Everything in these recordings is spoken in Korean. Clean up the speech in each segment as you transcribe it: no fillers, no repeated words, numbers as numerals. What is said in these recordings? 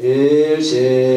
일심정래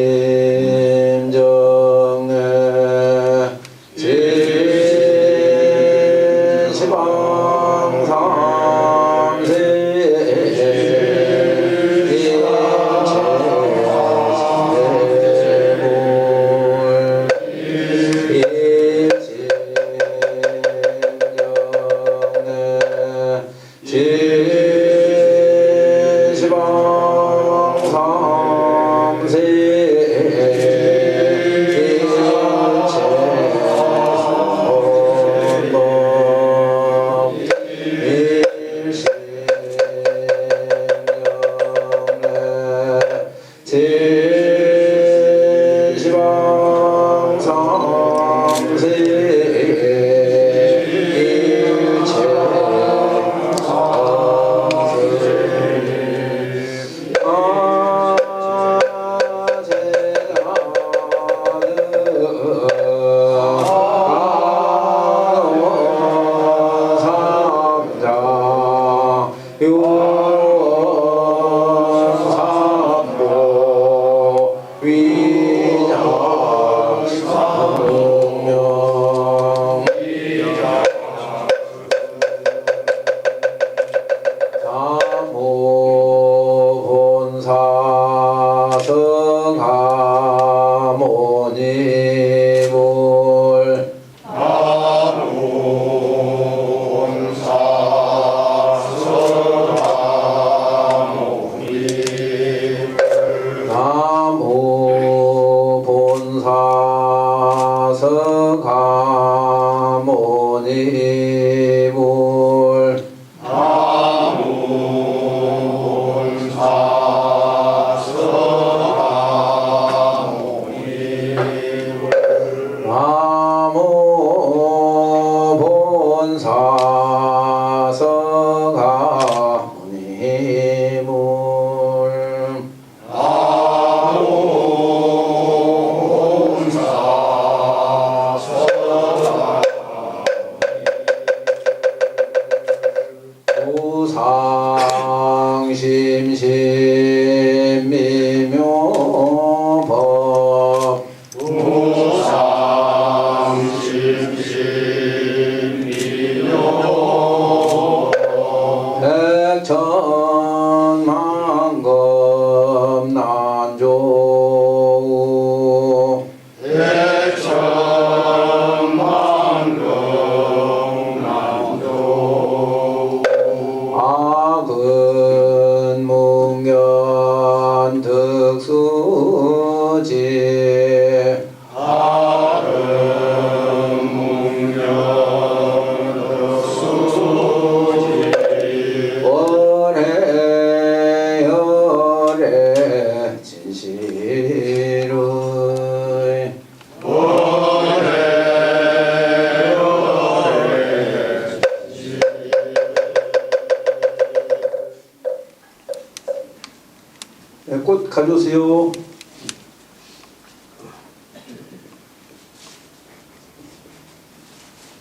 꽃 가져오세요.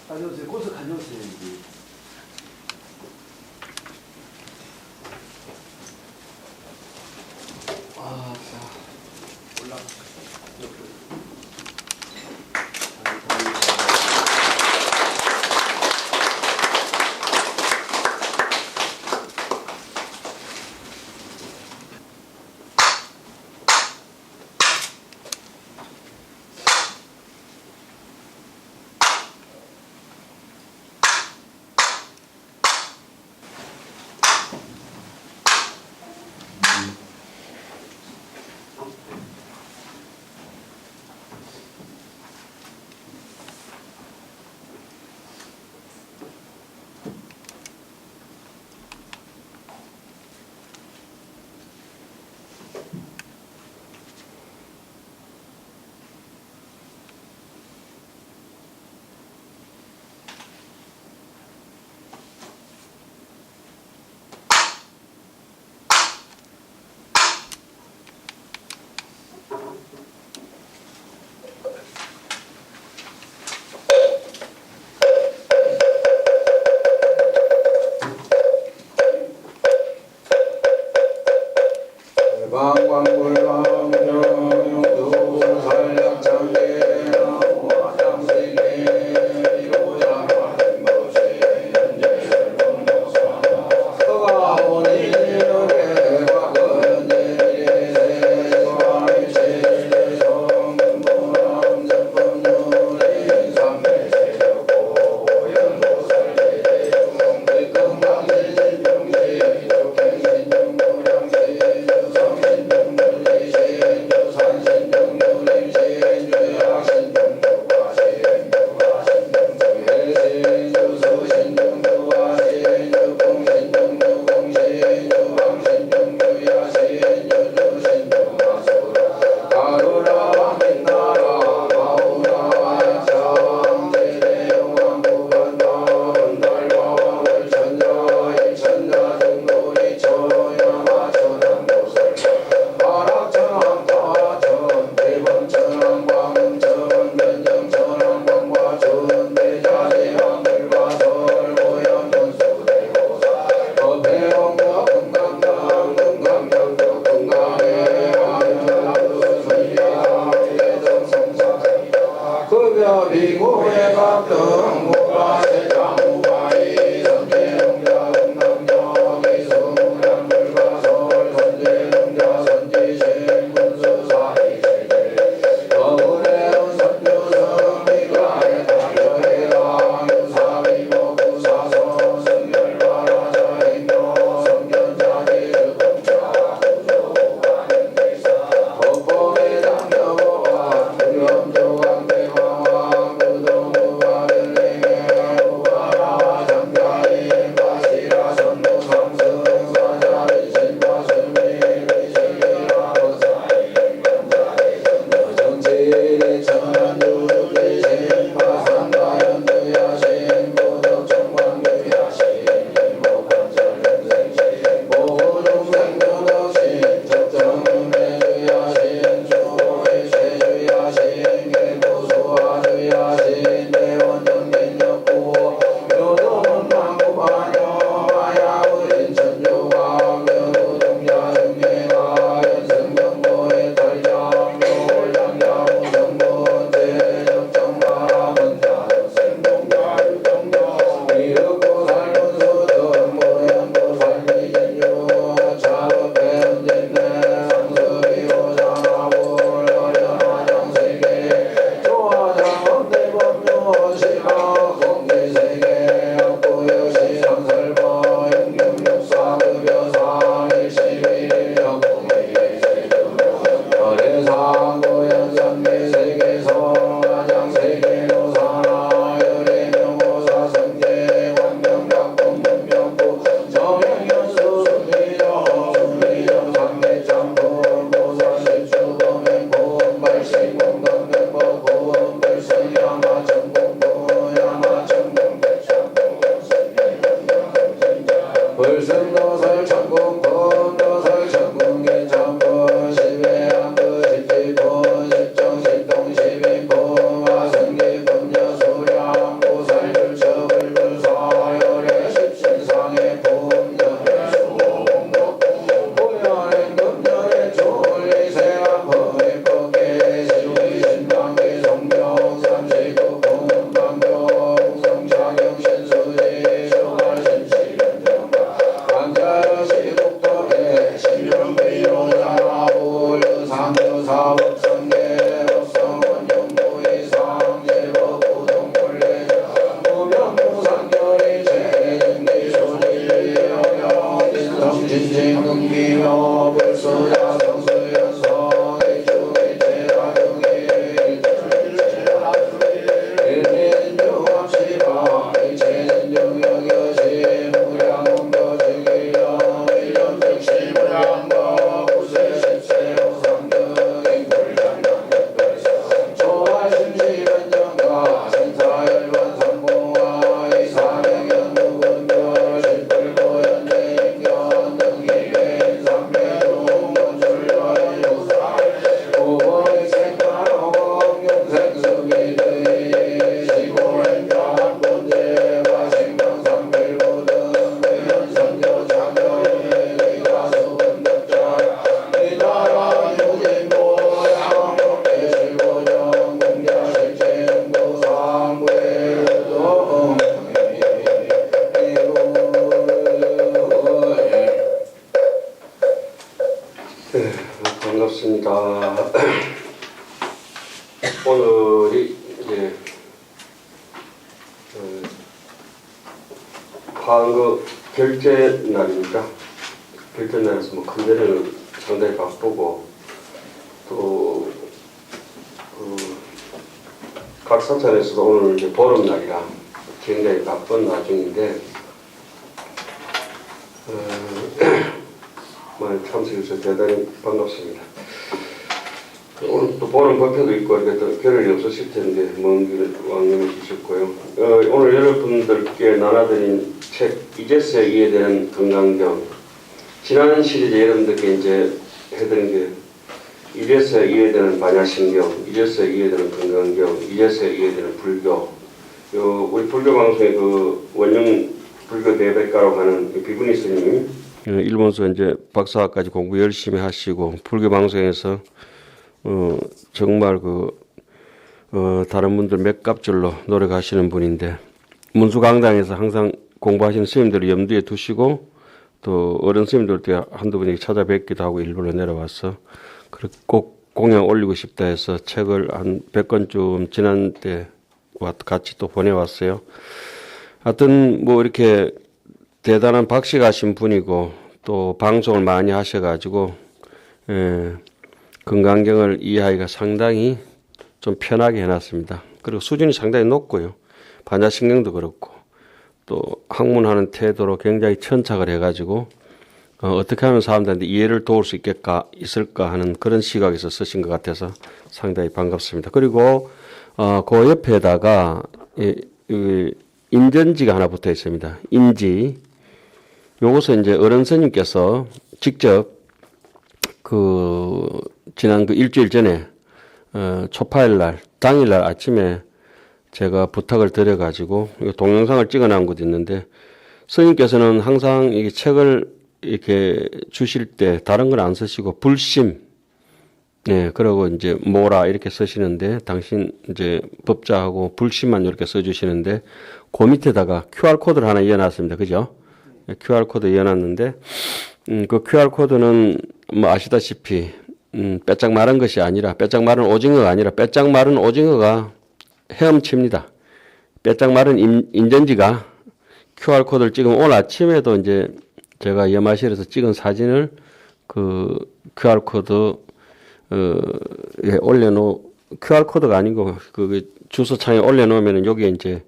가져오세요. 꽃을 가져오세요. 과거 결제 날입니까? 결제 날에서 뭐 큰데는 상당히 바쁘고 또 각 사찰에서도 오늘 이제 보름날이라 굉장히 바쁜 와중인데 많이 참석해주셔서 대단히 반갑습니다. 오늘 또 보름 법회도 있고 이렇게 또 겨를이 없으실 텐데 먼 길을 왕년해 주셨고요. 오늘 여러분들께 나눠드린 책 이제서야 이해되는 건강경, 지난 시리즈 여러분들께 이제 해드린 게 이제서야 이해되는 반야신경, 이제서야 이해되는 건강경, 이제서야 이해되는 불교. 우리 불교 방송의 그 원영 불교 대백가라고 하는 비구니 스님이 일본에서 이제 박사까지 공부 열심히 하시고 불교 방송에서 정말 다른 분들 맥갑절로 노력하시는 분인데 문수강당에서 항상 공부하시는 스님들을 염두에 두시고 또 어른 스님들도 한두 분이 찾아뵙기도 하고 일본으로 내려와서 꼭 공양 올리고 싶다 해서 책을 한 100권쯤 지난 때 같이 또 보내왔어요. 하여튼 뭐 이렇게 대단한 박식하신 분이고 또 방송을 많이 하셔가지고 건강경을 이해하기가 상당히 좀 편하게 해놨습니다. 그리고 수준이 상당히 높고요. 반야신경도 그렇고 또 학문하는 태도로 굉장히 천착을 해가지고 어떻게 하면 사람들한테 이해를 도울 수 있을까 하는 그런 시각에서 쓰신 것 같아서 상당히 반갑습니다. 그리고 그 옆에다가 인전지가 하나 붙어 있습니다. 인지. 요것은 이제 어른 스님께서 직접 지난 일주일 전에 초파일 날 당일날 아침에 제가 부탁을 드려가지고 동영상을 찍어놓은 것도 있는데 스님께서는 항상 이 책을 이렇게 주실 때 다른 건 안 쓰시고 불심, 그러고 이제 뭐라 이렇게 쓰시는데 당신 이제 법자하고 불심만 이렇게 써주시는데 그 밑에다가 QR 코드를 하나 이어놨습니다. 그죠? QR 코드 이어놨는데 그 QR 코드는 뭐 아시다시피 빼짝 마른 것이 아니라 빼짝 마른 오징어가 아니라 빼짝 마른 오징어가 헤엄칩니다. 빼짝 마른 인전지가 QR 코드를 찍으면 오늘 아침에도 이제 제가 염화실에서 찍은 사진을 그 QR 코드 QR 코드가 아니고 그 주소창에 올려놓으면 여기에 이제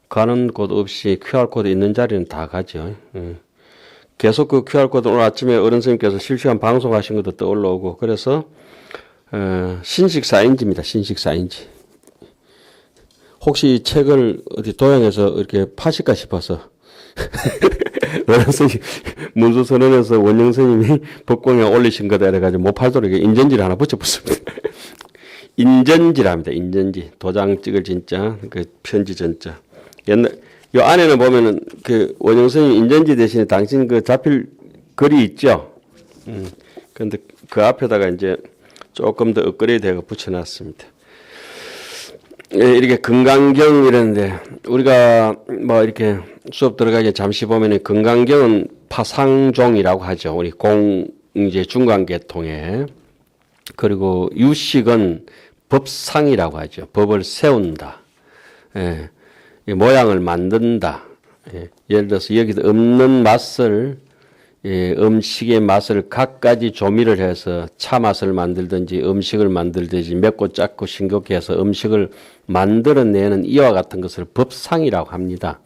가는 곳 없이 QR 코드 있는 자리는 다 가죠. 계속 그 QR 코드 오늘 아침에 어른 선생님께서 실시간 방송하신 것도 떠올라오고 그래서 신식 사인지입니다. 신식 사인지. 혹시 이 책을 어디 도양해서 이렇게 파실까 싶어서 어른 선생님 문수선언에서 원영 선생님이 법공에 올리신 거다 이래가지고 못 팔도록 인전지를 하나 붙여붙습니다. 인전지랍니다. 인전지. 도장 찍을 진짜 그 편지 전자. 요 안에는 보면은 그 원영 선생님 인전지 대신에 당신 그 자필 글이 있죠. 근데 그 앞에다가 이제 조금 더 업그레이드해서 붙여놨습니다. 이렇게 건강경 이랬는데 우리가 뭐 이렇게 수업 들어가기 잠시 보면은 건강경은 파상종이라고 하죠. 우리 이제 중간계통에. 그리고 유식은 법상이라고 하죠. 법을 세운다. 모양을 만든다. 예를 들어서 여기도 없는 맛을 음식의 맛을 갖가지 조미를 해서 차 맛을 만들든지 음식을 만들든지 맵고 짭고 싱겁게 해서 음식을 만들어내는 이와 같은 것을 법상이라고 합니다.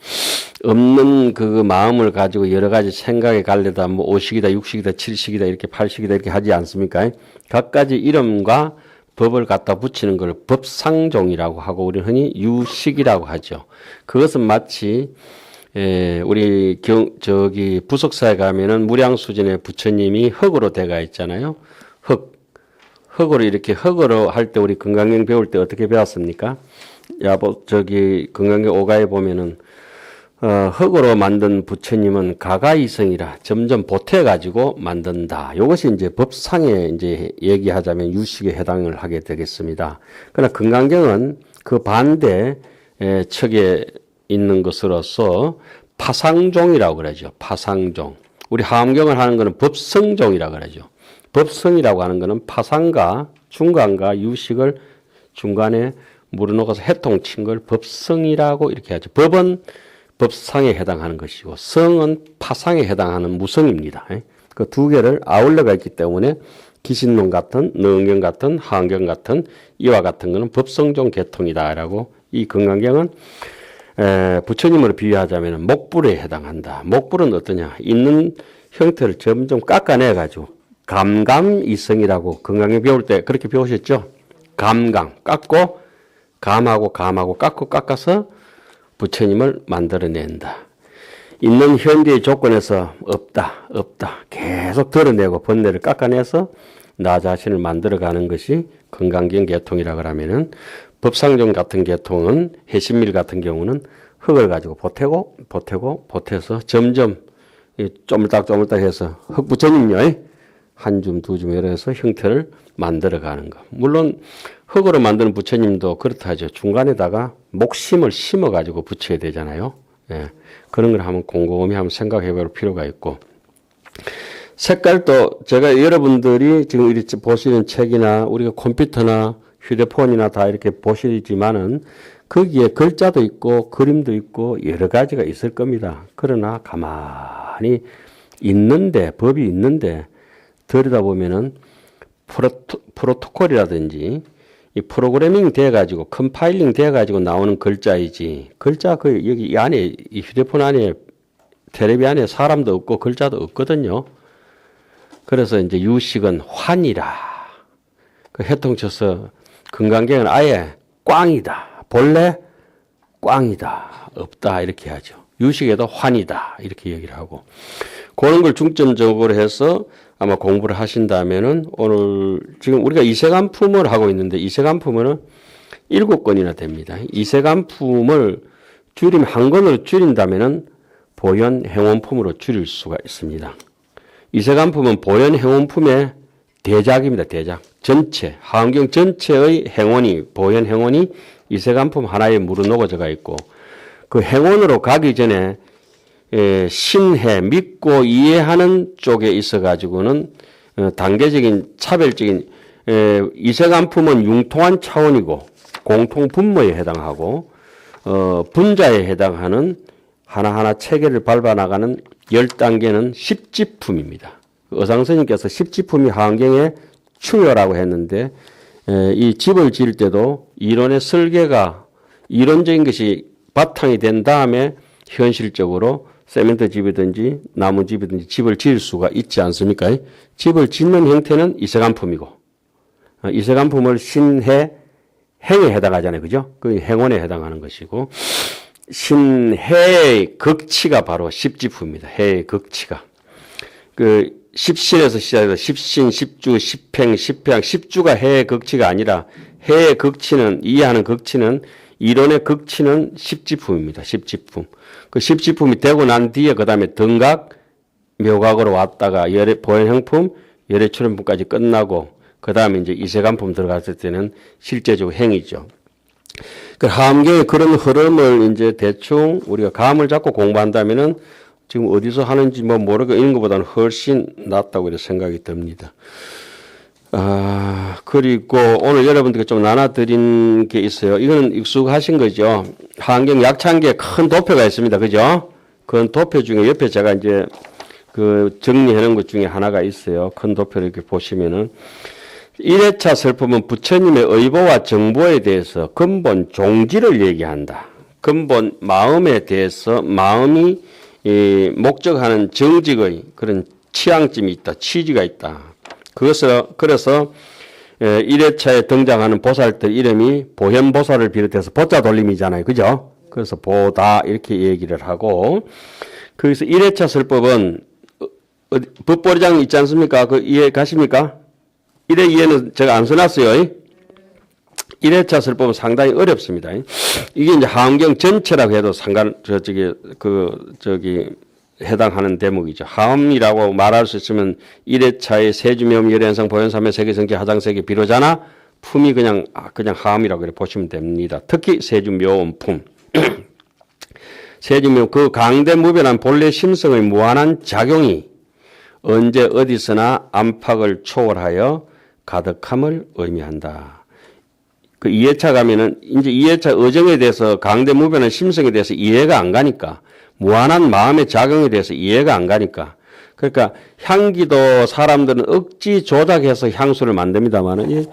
없는 그 마음을 가지고 여러 가지 생각에 갈려다 뭐 오식이다 육식이다 칠식이다 이렇게 팔식이다 이렇게 하지 않습니까? 갖가지 이름과 법을 갖다 붙이는 걸 법상종이라고 하고 우리 흔히 유식이라고 하죠. 그것은 마치 우리 부석사에 가면은 무량수진의 부처님이 흙으로 돼가 있잖아요. 흙으로 이렇게 흙으로 할 때 우리 건강경 배울 때 어떻게 배웠습니까? 건강경 5가에 보면은 흙으로 만든 부처님은 가가이성이라 점점 보태가지고 만든다. 이것이 이제 법상에 이제 얘기하자면 유식에 해당을 하게 되겠습니다. 그러나 건강경은 그 반대 척에 있는 것으로서 파상종이라고 그러죠. 파상종. 우리 하암경을 하는 것은 법성종이라고 그러죠. 법성이라고 하는 것은 파상과 중간과 유식을 중간에 물어넣어서 해통친 걸 법성이라고 이렇게 하죠. 법은 법상에 해당하는 것이고 성은 파상에 해당하는 무성입니다. 그 두 개를 아울러가 있기 때문에 기신론 같은 능경 같은 하안경 같은 이와 같은 것은 법성종 계통이다라고 이 건강경은 부처님으로 비유하자면 목불에 해당한다. 목불은 어떠냐? 있는 형태를 점점 깎아내 가지고 감감이성이라고 건강경 배울 때 그렇게 배우셨죠? 감감 깎고 감하고 깎고 깎아서 부처님을 만들어낸다. 있는 현재의 조건에서 없다 계속 드러내고 번뇌를 깎아내서 나 자신을 만들어가는 것이 건강경 계통이라고 하면은 법상종 같은 계통은 해신밀 같은 경우는 흙을 가지고 보태서 점점 쪼물딱 해서 흙 부처님요 한 줌 두 줌 이래서 형태를 만들어가는 것. 물론 흙으로 만드는 부처님도 그렇다 하죠. 중간에다가 목심을 심어 가지고 붙여야 되잖아요. 예, 그런 걸 한번 곰곰이 한번 생각해 볼 필요가 있고 색깔도 제가 여러분들이 지금 이렇게 보시는 책이나 우리가 컴퓨터나 휴대폰이나 다 이렇게 보시지만은 거기에 글자도 있고 그림도 있고 여러 가지가 있을 겁니다. 그러나 가만히 있는데 법이 있는데 들여다보면은 프로토콜이라든지 이 프로그래밍 돼가지고 컴파일링 돼가지고 나오는 글자이지 글자 여기 이 안에 이 휴대폰 안에 테레비 안에 사람도 없고 글자도 없거든요. 그래서 이제 유식은 환이라 그 해통쳐서 건강경은 아예 꽝이다. 본래 꽝이다. 없다 이렇게 하죠. 유식에도 환이다 이렇게 얘기를 하고 그런 걸 중점적으로 해서 아마 공부를 하신다면은 오늘 지금 우리가 이세간품을 하고 있는데 이세간품은 7권이나 됩니다. 이세간품을 줄이면 한 권으로 줄인다면은 보현행원품으로 줄일 수가 있습니다. 이세간품은 보현행원품의 대작입니다. 대작. 전체 하안경 전체의 행원이 보현행원이 이세간품 하나에 무르녹아져가 있고 그 행원으로 가기 전에 신해 믿고 이해하는 쪽에 있어 가지고는 단계적인 차별적인 이세간품은 융통한 차원이고 공통 분모에 해당하고 분자에 해당하는 하나하나 체계를 밟아 나가는 10단계는 십지품입니다. 의상스님께서 십지품이 하안경의 충효라고 했는데 이 집을 지을 때도 이론의 설계가 이론적인 것이 바탕이 된 다음에 현실적으로 세멘트 집이든지 나무 집이든지 집을 지을 수가 있지 않습니까? 집을 짓는 형태는 이세간품이고 이세간품을 신해 행에 해당하잖아요. 그죠? 그 행원에 해당하는 것이고 신해의 극치가 바로 십지품입니다. 해의 극치가. 그 십신에서 시작해서 십신, 십주, 십행, 십향, 십주가 해의 극치가 아니라 해의 극치는 이해하는 극치는 이론의 극치는 십지품입니다. 십지품. 그 십지품이 되고 난 뒤에 그 다음에 등각, 묘각으로 왔다가 보현형품, 열애출현품까지 끝나고 그 다음에 이제 이세간품 들어갔을 때는 실제적으로 행이죠. 그 하암경의 그런 흐름을 이제 대충 우리가 감을 잡고 공부한다면은 지금 어디서 하는지 뭐 모르고 이런 것보다는 훨씬 낫다고 이렇게 생각이 듭니다. 그리고 오늘 여러분들께 좀 나눠드린 게 있어요. 이거는 익숙하신 거죠. 하안경 약창기에 큰 도표가 있습니다. 그죠? 그 도표 중에 옆에 제가 이제 그 정리해 놓은 것 중에 하나가 있어요. 큰 도표를 이렇게 보시면은 1회차 설법은 부처님의 의보와 정보에 대해서 근본 종지를 얘기한다. 근본 마음에 대해서 마음이 목적하는 정직의 그런 취향점이 있다. 취지가 있다. 그래서 1회차에 등장하는 보살들 이름이 보현보살을 비롯해서 보자 돌림이잖아요. 그죠? 그래서 보다 이렇게 얘기를 하고 그래서 1회차 설법은 법보리장 있지 않습니까? 그 이해 가십니까? 1회 이해는 제가 안 써놨어요. 1회차 설법은 상당히 어렵습니다. 이게 이제 하안경 전체라고 해도 해당하는 대목이죠. 하음이라고 말할 수 있으면 1회차의 세주묘음 열현상 보현삼의 세계성지 하장세계 비로자나 품이 그냥 하음이라고 보시면 됩니다. 특히 세주묘음 품. 세주묘음 그 강대무변한 본래 심성의 무한한 작용이 언제 어디서나 안팎을 초월하여 가득함을 의미한다. 그 2회차 가면은 이제 2회차 의정에 대해서 강대무변의 심성에 대해서 이해가 안 가니까 무한한 마음의 작용에 대해서 이해가 안 가니까 그러니까 향기도 사람들은 억지 조작해서 향수를 만듭니다만은 이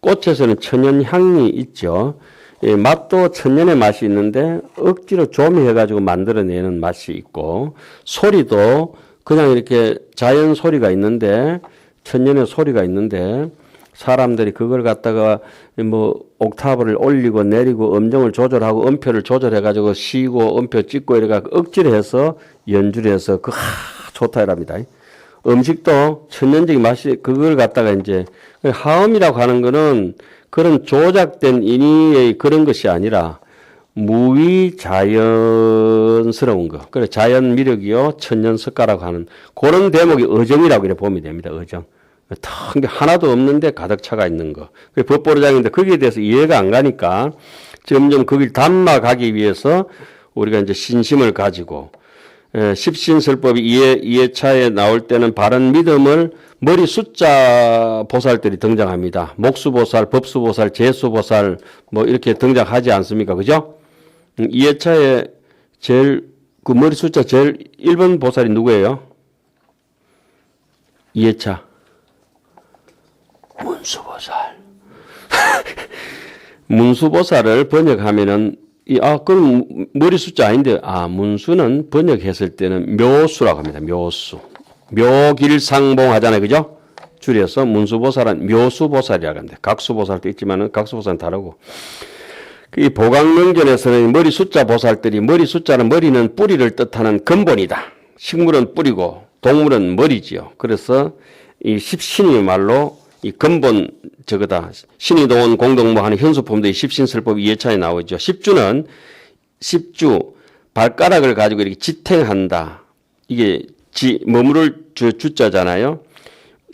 꽃에서는 천연 향이 있죠. 예, 맛도 천연의 맛이 있는데 억지로 조미해가지고 만들어내는 맛이 있고 소리도 그냥 이렇게 자연 소리가 있는데 천연의 소리가 있는데 사람들이 그걸 갖다가 뭐 옥타브를 올리고 내리고 음정을 조절하고 음표를 조절해가지고 쉬고 음표 찍고 이래가 억지로 해서 연주를 해서 좋다 이랍니다. 음식도 천연적인 맛이 그걸 갖다가 이제 하음이라고 하는 거는 그런 조작된 인위의 그런 것이 아니라 무위 자연스러운 거. 그래 자연 미력이요 천연 석가라고 하는 그런 대목이 의정이라고 이렇게 보면 됩니다. 의정. 텅 하나도 없는데 가득 차가 있는 거. 그게 법보로장인데 거기에 대해서 이해가 안 가니까 점점 거길 담아가기 위해서 우리가 이제 신심을 가지고 십신설법이 이해차에 나올 때는 바른 믿음을 머리 숫자 보살들이 등장합니다. 목수보살, 법수보살, 재수보살 뭐 이렇게 등장하지 않습니까? 그죠? 이해차에 제일 그 머리 숫자 제일 1번 보살이 누구예요? 이해차. 문수보살. 문수보살을 번역하면은 그럼 머리 숫자 아닌데 문수는 번역했을 때는 묘수라고 합니다. 묘수. 묘길상봉 하잖아요. 그죠? 줄여서 문수보살은 묘수보살이라고 합니다. 각수보살도 있지만은 각수보살은 다르고. 이 보강명전에서는 머리 숫자 보살들이 머리 숫자는 머리는 뿌리를 뜻하는 근본이다. 식물은 뿌리고 동물은 머리지요. 그래서 이 십신이 말로 이 근본 저거다. 신이 동원 공동무 하는 현수품도 이 십신설법 2회차에 나오죠. 십주는 십주 발가락을 가지고 이렇게 지탱한다. 이게 머무를 주자잖아요.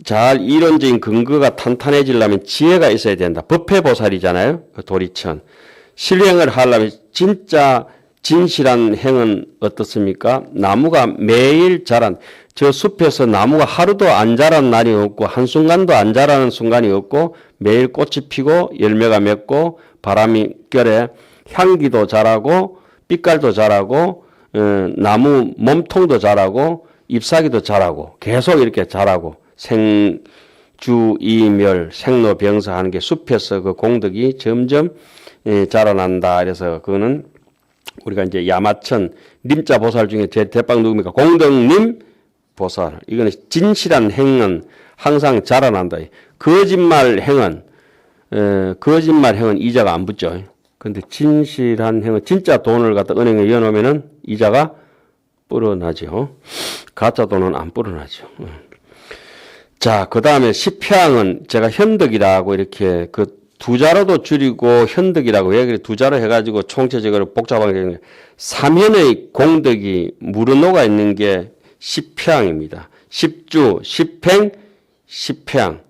잘 이론적인 근거가 탄탄해지려면 지혜가 있어야 된다. 법회보살이잖아요. 그 도리천. 실행을 하려면 진짜 진실한 행은 어떻습니까? 나무가 매일 자란 저 숲에서 나무가 하루도 안 자란 날이 없고 한순간도 안 자라는 순간이 없고 매일 꽃이 피고 열매가 맺고 바람이 결에 향기도 자라고 빛깔도 자라고 나무 몸통도 자라고 잎사귀도 자라고 계속 이렇게 자라고 생주이멸 생로병사 하는 게 숲에서 그 공덕이 점점 자라난다. 그래서 그거는 우리가 이제 야마천 님자 보살 중에 제 대빵 누굽니까? 공덕님 보살. 이거는 진실한 행은 항상 자라난다. 거짓말 행은 이자가 안 붙죠. 근데 진실한 행은 진짜 돈을 갖다 은행에 이어놓으면은 이자가 불어나죠. 가짜 돈은 안 불어나죠. 자, 그 다음에 십향은 제가 현덕이라고 이렇게 그 두 자로도 줄이고 현덕이라고 왜 두 자로 해가지고 총체적으로 복잡하게 삼현의 공덕이 무르녹아 있는 게 십향입니다. 십주, 십행, 십향.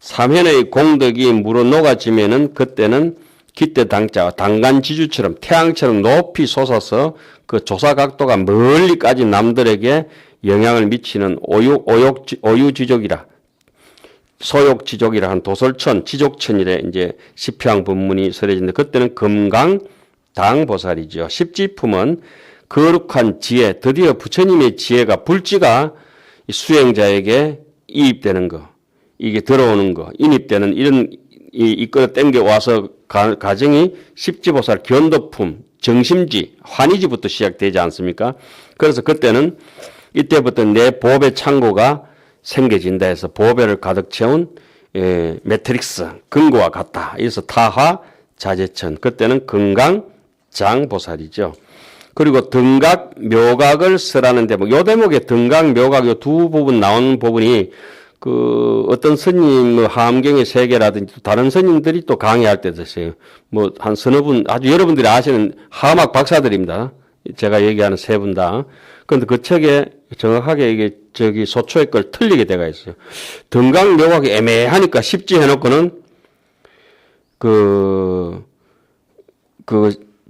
삼현의 공덕이 무르녹아지면은 그때는 기대 당자, 당간지주처럼 태양처럼 높이 솟아서 그 조사각도가 멀리까지 남들에게 영향을 미치는 오유지족이라. 소욕지족이라 한 도솔천, 지족천일에 이제 십향 법문이 설해지는데 그때는 금강당보살이죠. 십지품은 거룩한 지혜, 드디어 부처님의 지혜가 불지가 수행자에게 이입되는 거, 이게 들어오는 거, 인입되는 이런 이끌어 땡겨 와서 가정이 십지보살 견도품, 정심지, 환희지부터 시작되지 않습니까? 그래서 그때는 이때부터 내 보배 창고가 생겨진다 해서 보배를 가득 채운 매트릭스 금고와 같다. 그래서 타화 자재천 그때는 금강장보살이죠. 그리고 등각 묘각을 쓰라는 대목. 요 대목에 등각 묘각 요 두 부분 나오는 부분이 그 어떤 스님 하암경의 세계라든지 다른 스님들이 또 강의할 때도 있어요. 뭐 한 서너 분 아주 여러분들이 아시는 하암학 박사들입니다. 제가 얘기하는 세 분 다. 그런데 그 책에 정확하게 이게 소초의 걸 틀리게 돼가 있어요. 등각 묘각이 애매하니까 십지 해놓고는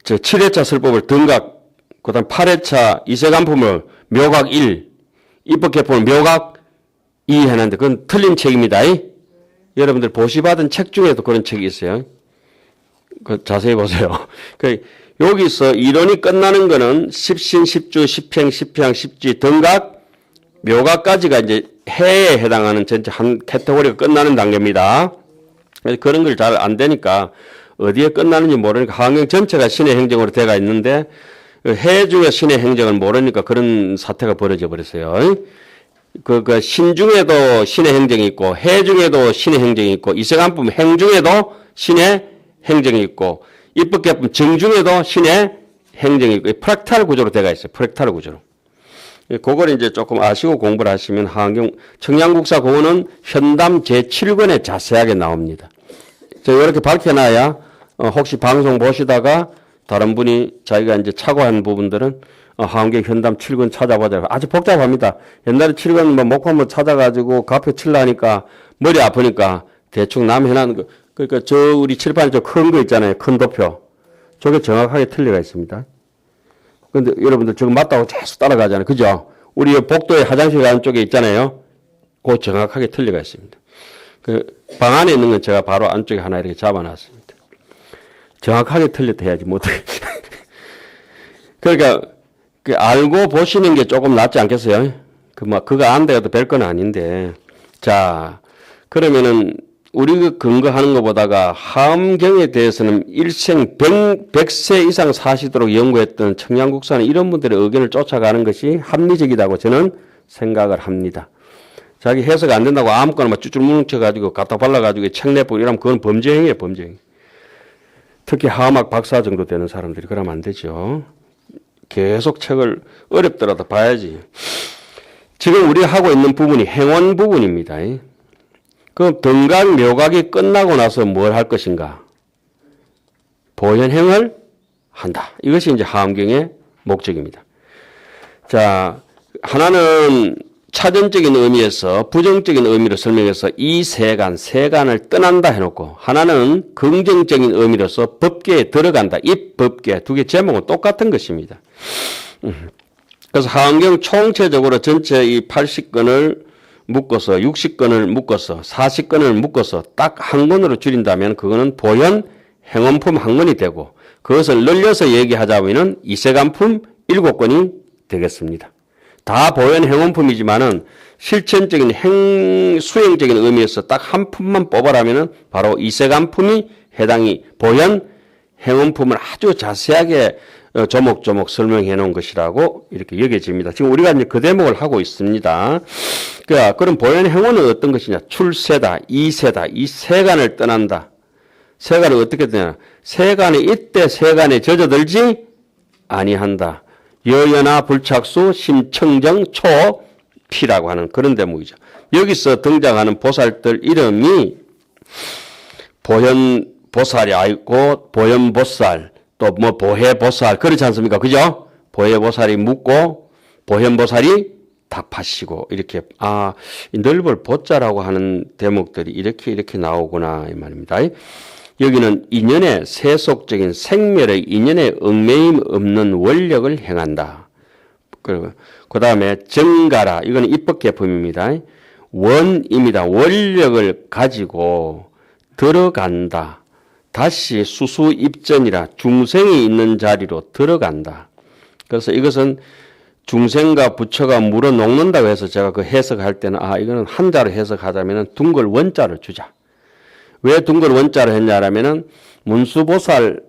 저 7회차 설법을 등각, 그 다음 8회차 이세간품을 묘각 1, 입법개품을 묘각 2 해놨는데 그건 틀린 책입니다. 여러분들 보시받은 책 중에도 그런 책이 있어요. 그 자세히 보세요. 그 여기서 이론이 끝나는 거는 십신, 십주, 십행, 십향, 십지, 등각, 묘각까지가 이제 해에 해당하는 전체 한 카테고리가 끝나는 단계입니다. 그래서 그런 걸 잘 안 되니까 어디에 끝나는지 모르니까 하환경 전체가 신의 행정으로 돼가 있는데 해 중에 신의 행정을 모르니까 그런 사태가 벌어져 버렸어요. 그 신 중에도 신의 행정이 있고 해 중에도 신의 행정이 있고 이세간품 행 중에도 신의 행정이 있고 입법계품 정 중에도 신의 행정이 있고 프랙탈 구조로 돼가 있어요. 프랙탈 구조로. 그걸 이제 조금 아시고 공부를 하시면 하환경 청양국사 공원은 현담 제7권에 자세하게 나옵니다. 제가 이렇게 밝혀놔야 혹시 방송 보시다가 다른 분이 자기가 이제 착오한 부분들은 하환경 현담 7권 찾아보자. 아주 복잡합니다. 옛날에 7권 뭐 목화문 찾아가지고 가표 칠라니까 머리 아프니까 대충 남 해놨는 거. 그러니까 저 우리 칠판에 저 큰 거 있잖아요. 큰 도표. 저게 정확하게 틀려가 있습니다. 근데 여러분들 저거 맞다고 계속 따라가잖아요. 그죠? 우리 복도에 화장실 가는 쪽에 있잖아요. 그거 정확하게 틀려가 있습니다. 그 방 안에 있는 건 제가 바로 안쪽에 하나 이렇게 잡아놨습니다. 정확하게 틀렸다 해야지 못해. 그러니까 그 알고 보시는 게 조금 낫지 않겠어요? 그거 안 돼도 별 건 아닌데. 자, 그러면은 우리 근거하는 것보다가 하엄경에 대해서는 일생 100세 이상 사시도록 연구했던 청양국사는 이런 분들의 의견을 쫓아가는 것이 합리적이라고 저는 생각을 합니다. 자기 해석 안 된다고 아무거나 막 쭈쭈 뭉쳐가지고 갖다 발라가지고 책 내고 이러면 그건 범죄행위예요, 범죄행위. 특히 하음학 박사 정도 되는 사람들이 그러면 안 되죠. 계속 책을 어렵더라도 봐야지. 지금 우리가 하고 있는 부분이 행원 부분입니다. 그 등각 묘각이 끝나고 나서 뭘 할 것인가? 보현행을 한다. 이것이 이제 하엄경의 목적입니다. 자, 하나는 차전적인 의미에서 부정적인 의미로 설명해서 이 세간을 떠난다 해놓고 하나는 긍정적인 의미로서 법계에 들어간다. 이 법계 두 개 제목은 똑같은 것입니다. 그래서 하엄경 총체적으로 전체 이 80권을 묶어서 60권을 묶어서 40권을 묶어서 딱 한 권으로 줄인다면 그거는 보현 행원품 한 권이 되고 그것을 늘려서 얘기하자면은 이세간품 7권이 되겠습니다. 다 보현 행원품이지만은 실천적인 수행적인 의미에서 딱 한 품만 뽑아라면은 바로 이세간품이 해당이 보현 행원품을 아주 자세하게 조목조목 설명해 놓은 것이라고 이렇게 여겨집니다. 지금 우리가 이제 그 대목을 하고 있습니다. 그럼 보현 행원은 어떤 것이냐? 출세다, 이세다, 이 세간을 떠난다. 세간을 어떻게 되냐? 세간에 이때 세간에 젖어들지 아니한다. 여연아 불착수 심청정 초피라고 하는 그런 대목이죠. 여기서 등장하는 보살들 이름이 보현보살이 있고 보현보살 또 뭐 보혜보살 그렇지 않습니까? 그죠? 보혜보살이 묻고 보현보살이 답하시고 이렇게 넓을 보자라고 하는 대목들이 이렇게 나오구나 이 말입니다. 여기는 인연의 세속적인 생멸의 인연의 얽매임 없는 원력을 행한다. 그 다음에 정가라 이건 입법계품입니다. 원입니다. 원력을 가지고 들어간다. 다시 수수입전이라 중생이 있는 자리로 들어간다. 그래서 이것은 중생과 부처가 물어 녹는다고 해서 제가 그 해석할 때는 이거는 한자로 해석하자면은 둥글 원자를 주자. 왜 둥글 원자를 했냐라면은 문수보살의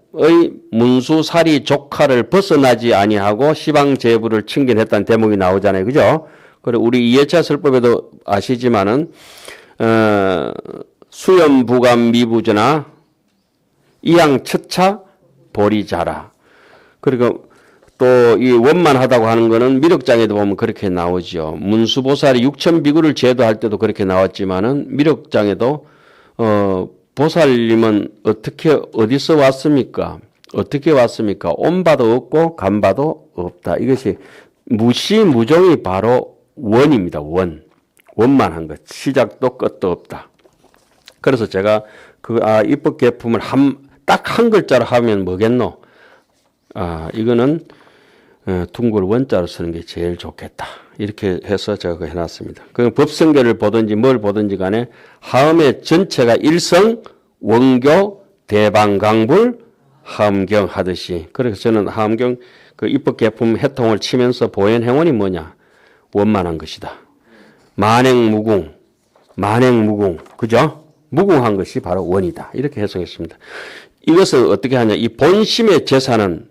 문수사리 조카를 벗어나지 아니하고 시방제부를 칭견했다는 대목이 나오잖아요. 그죠? 그리고 우리 이해차 설법에도 아시지만은 수염부감 미부전하 이양 첫차 보리자라. 그리고 또 이 원만하다고 하는 거는 미륵장에도 보면 그렇게 나오죠. 문수보살이 6천비구를 제도할 때도 그렇게 나왔지만은 미륵장에도 보살님은 어디서 왔습니까? 어떻게 왔습니까? 온 바도 없고 간 바도 없다. 이것이 무시무종이 바로 원입니다. 원만한 것. 시작도 끝도 없다. 그래서 제가 입법계품을 딱 한 글자로 하면 뭐겠노? 이거는 둥글 원자로 쓰는 게 제일 좋겠다. 이렇게 해서 제가 그거 해놨습니다. 그 법성계를 보든지 뭘 보든지 간에 하음의 전체가 일성, 원교, 대방강불 하엄경하듯이. 그래서 저는 하엄경 그 입법 개품 해통을 치면서 보현 행원이 뭐냐? 원만한 것이다. 만행무궁, 그죠? 무궁한 것이 바로 원이다. 이렇게 해석했습니다. 이것을 어떻게 하냐? 이 본심의 제사는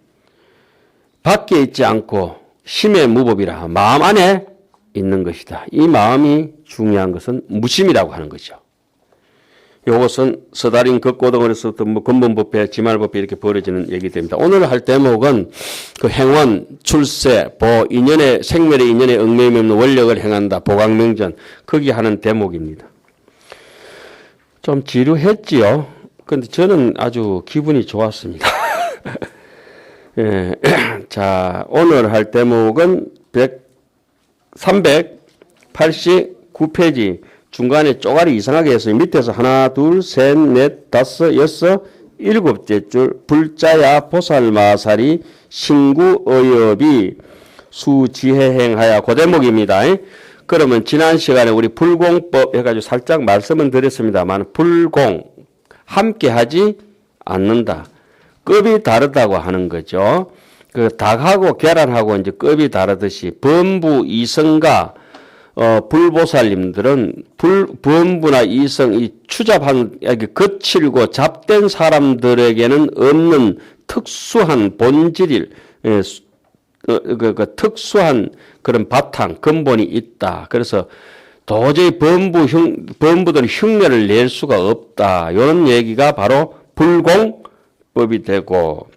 밖에 있지 않고 심의 무법이라 마음 안에 있는 것이다. 이 마음이 중요한 것은 무심이라고 하는 거죠. 이것은 서다린 극고등어로서부터 뭐 근본법회, 지말법회 이렇게 벌어지는 얘기됩니다. 오늘 할 대목은 그 행원, 출세, 보, 인연의 생멸의 인연의 얽매임이 없는 원력을 행한다. 보강명전 거기 하는 대목입니다. 좀 지루했지요. 근데 저는 아주 기분이 좋았습니다. 예. 자, 오늘 할 대목은 389페이지 중간에 쪼가리 이상하게 해서 밑에서 하나, 둘, 셋, 넷, 다섯, 여섯, 일곱째 줄 불자야 보살마살이 신구어엽이 수지혜행하야 그 대목입니다. 그러면 지난 시간에 우리 불공법 해가지고 살짝 말씀은 드렸습니다만 불공 함께 하지 않는다. 급이 다르다고 하는 거죠. 그 닭하고 계란하고 이제 급이 다르듯이 범부 이성과 불보살님들은 범부나 이성 이 추잡한 거칠고 잡된 사람들에게는 없는 특수한 본질일 특수한 그런 바탕 근본이 있다. 그래서 도저히 범부들 흉내를 낼 수가 없다. 이런 얘기가 바로 불공법이 되고,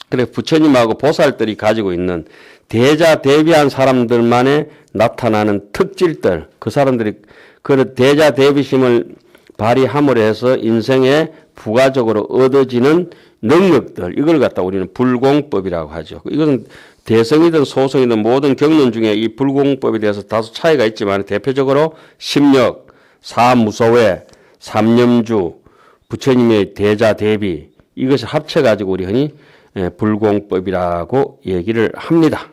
그래 부처님하고 보살들이 가지고 있는 대자 대비한 사람들만의 나타나는 특질들, 그 사람들이 그런 대자 대비심을 발휘함으로 해서 인생에 부가적으로 얻어지는 능력들, 이걸 갖다 우리는 불공법이라고 하죠. 이것은 대성이든 소성이든 모든 경론 중에 이 불공법에 대해서 다소 차이가 있지만 대표적으로 심력, 사무소외, 삼념주, 부처님의 대자 대비 이것을 합쳐가지고 우리 흔히 불공법이라고 얘기를 합니다.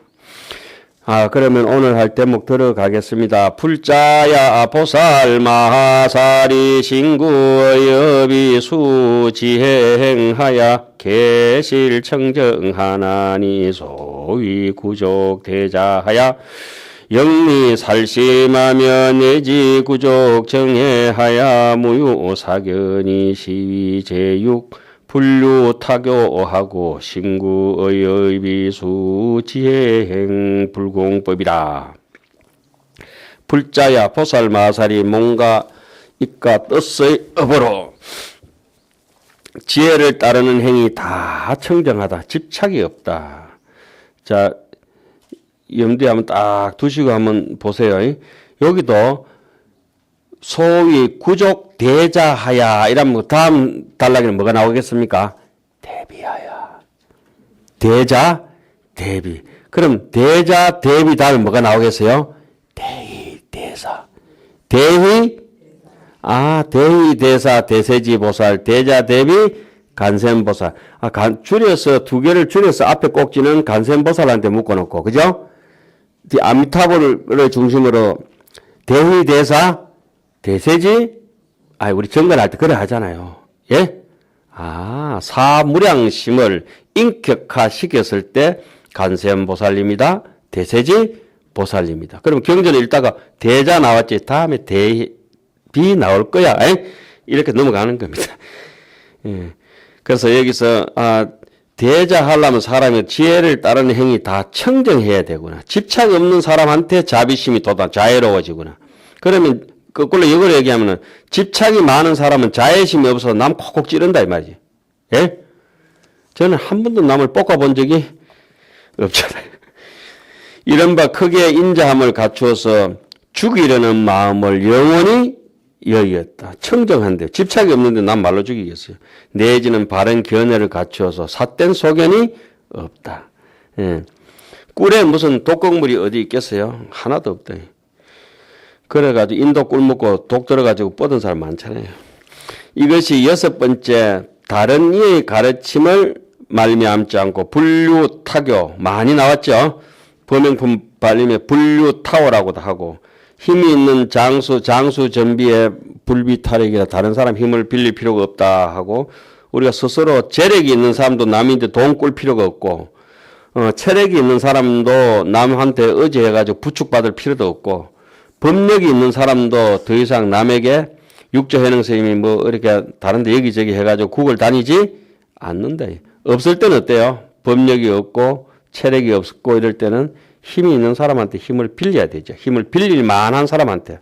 그러면 오늘 할 대목 들어가겠습니다. 불자야 보살 마하사리 신구여비 수지행하야 계실청정하나니 소위 구족 대자하야 영리 살심하며 내지 구족 정해하야 무유사견이 시위 제육 불류 타교하고 신구의 비수 지혜행 불공법이라. 불자야 보살마살이 몸과 입과 뜻의 업으로 지혜를 따르는 행위 다 청정하다. 집착이 없다. 자, 염두에 한번 딱 두시고 한번 보세요. 여기도 소위 구족 대자하야 이러면 다음 단락에는 뭐가 나오겠습니까? 대비하야. 대자 대비. 그럼 대자 대비 다음에 뭐가 나오겠어요? 대희 대사. 대희 대희 대사 대세지 보살 대자 대비 간센보살. 줄여서 두 개를 줄여서 앞에 꼭지는 간센보살한테 묶어놓고, 그죠? 아미타불을 중심으로 대희 대사 대세지? 우리 정관할 때 그래 하잖아요. 예? 사무량심을 인격화시켰을 때 간센보살님이다. 대세지 보살님이다. 그럼 경전을 읽다가 대자 나왔지. 다음에 대비 나올 거야. 이렇게 넘어가는 겁니다. 예. 그래서 여기서 대자 하려면 사람이 지혜를 따르는 행위 다 청정해야 되구나. 집착 없는 사람한테 자비심이 돋아 자애로워지구나. 그러면 거꾸로 이걸 얘기하면은 집착이 많은 사람은 자애심이 없어서 남 콕콕 찌른다 이 말이지. 예? 저는 한 번도 남을 볶아본 적이 없잖아요. 이른바 크게 인자함을 갖추어서 죽이려는 마음을 영원히 여겼다. 청정한데 집착이 없는데 남 말로 죽이겠어요. 내지는 바른 견해를 갖추어서 삿된 소견이 없다. 예. 꿀에 무슨 독극물이 어디 있겠어요? 하나도 없다. 그래가지고 인도 꿀 먹고 독 들어가지고 뻗은 사람 많잖아요. 이것이 여섯 번째, 다른 이의 가르침을 말미암지 않고 불류타교 많이 나왔죠. 범행품 발림에 불류타오라고도 하고, 힘이 있는 장수 전비에 불비타력이라 다른 사람 힘을 빌릴 필요가 없다 하고, 우리가 스스로 재력이 있는 사람도 남인데 돈 꿀 필요가 없고, 체력이 있는 사람도 남한테 의지해가지고 부축받을 필요도 없고, 법력이 있는 사람도 더 이상 남에게 육조해능 선생님이 뭐 이렇게 다른데 여기저기 해가지고 국을 다니지 않는다. 없을 때는 어때요? 법력이 없고 체력이 없고 이럴 때는 힘이 있는 사람한테 힘을 빌려야 되죠. 힘을 빌릴 만한 사람한테.